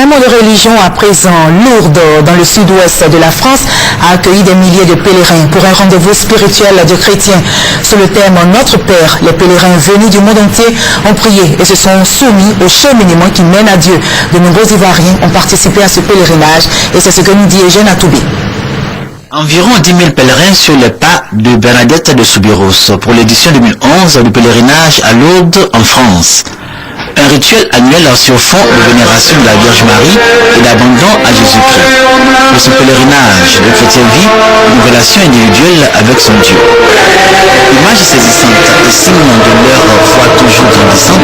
Un mot de religion à présent. Lourdes, dans le sud-ouest de la France, a accueilli des milliers de pèlerins pour un rendez-vous spirituel de chrétiens. Sous le thème « Notre Père », les pèlerins venus du monde entier ont prié et se sont soumis au cheminement qui mène à Dieu. De nombreux Ivoiriens ont participé à ce pèlerinage et c'est ce que nous dit Eugène Atoubé. Environ 10 000 pèlerins sur les pas de Bernadette de Soubirous pour l'édition 2011 du pèlerinage à Lourdes en France. Un rituel annuel sur fond de vénération de la Vierge Marie et d'abandon à Jésus-Christ. Pour ce pèlerinage, le chrétien vit une relation individuelle avec son Dieu. Image saisissante et signe de leur foi toujours grandissante,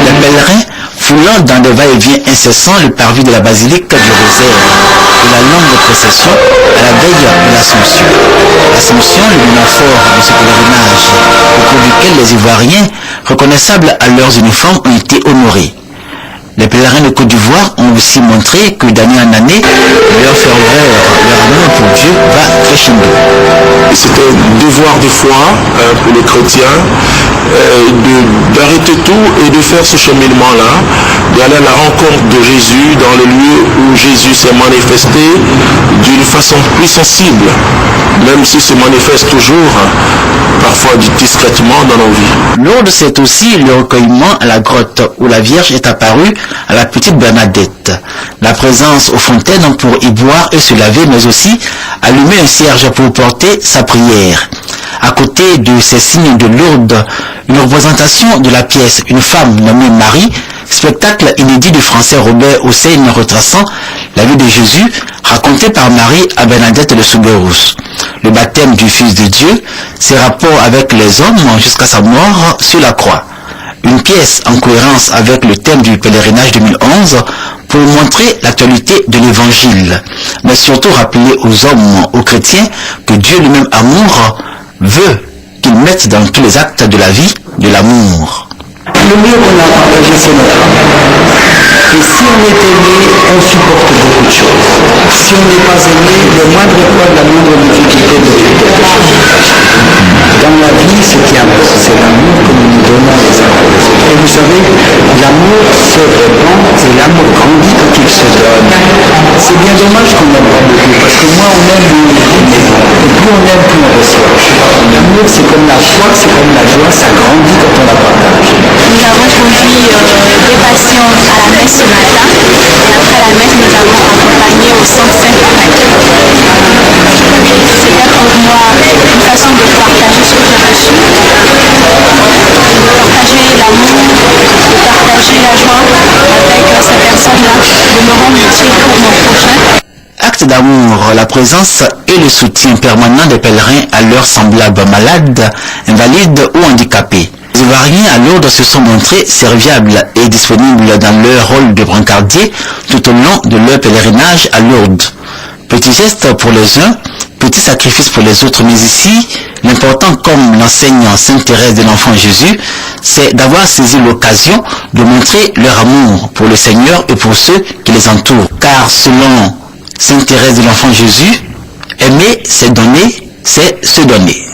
les pèlerins foulant dans des va-et-vient incessants le parvis de la basilique du Rosaire et la longue procession à la veille de l'Assomption. L'Assomption, le moment fort de ce pèlerinage, au cours duquel les Ivoiriens, reconnaissables à leurs uniformes, ont été honorés. Les pèlerins de Côte d'Ivoire ont aussi montré que d'année en année, leur ferveur, leur amour pour Dieu va crescendo. C'est un devoir de foi pour les chrétiens d'arrêter tout et de faire ce cheminement-là, d'aller à la rencontre de Jésus dans le lieu où Jésus s'est manifesté d'une façon plus sensible, même s'il se manifeste toujours parfois discrètement dans nos vies. Lourdes, c'est aussi le recueillement à la grotte où la Vierge est apparue à la petite Bernadette. La présence aux fontaines pour y boire et se laver, mais aussi allumer un cierge pour porter sa prière. À côté de ces signes de Lourdes, une représentation de la pièce Une femme nommée Marie, spectacle inédit du français Robert Hossein retraçant la vie de Jésus, raconté par Marie à Bernadette de Soubirous. Le baptême du Fils de Dieu, ses rapports avec les hommes jusqu'à sa mort sur la croix. Une pièce en cohérence avec le thème du pèlerinage 2011 pour montrer l'actualité de l'Évangile, mais surtout rappeler aux hommes, aux chrétiens, que Dieu lui-même amour veut qu'ils mettent dans tous les actes de la vie de l'amour. Le mieux qu'on a partagé, c'est notre amour. Et si on est aimé, on supporte beaucoup de choses. Si on n'est pas aimé, le moindre poids de la moindre difficulté de Dieu. Dans la vie, ce qui importe, c'est l'amour que nous nous donnons les uns aux autres. Et vous savez, l'amour se répand et l'amour grandit quand il se donne. C'est bien dommage qu'on n'aime pas beaucoup, parce que moins on aime, plus on donne. Et plus on aime, plus on reçoit. L'amour, c'est comme la foi, c'est comme la joie, ça grandit quand on la partage. Nous avons conduit des patients à la messe ce matin et après la messe nous avons accompagné au centre Saint-Patrick. C'était pour moi une façon de partager ce que j'ai reçu, de partager l'amour, de partager la joie avec ces personnes-là, de me rendre utile pour mon prochain. Acte d'amour, la présence et le soutien permanent des pèlerins à leurs semblables malades, invalides ou handicapés. Les Ivoiriens à Lourdes se sont montrés serviables et disponibles dans leur rôle de brancardier tout au long de leur pèlerinage à Lourdes. Petit geste pour les uns, petit sacrifice pour les autres, mais ici, l'important, comme l'enseigne Sainte Thérèse de l'Enfant Jésus, c'est d'avoir saisi l'occasion de montrer leur amour pour le Seigneur et pour ceux qui les entourent. Car selon Sainte Thérèse de l'Enfant Jésus, aimer, c'est donner, c'est se donner.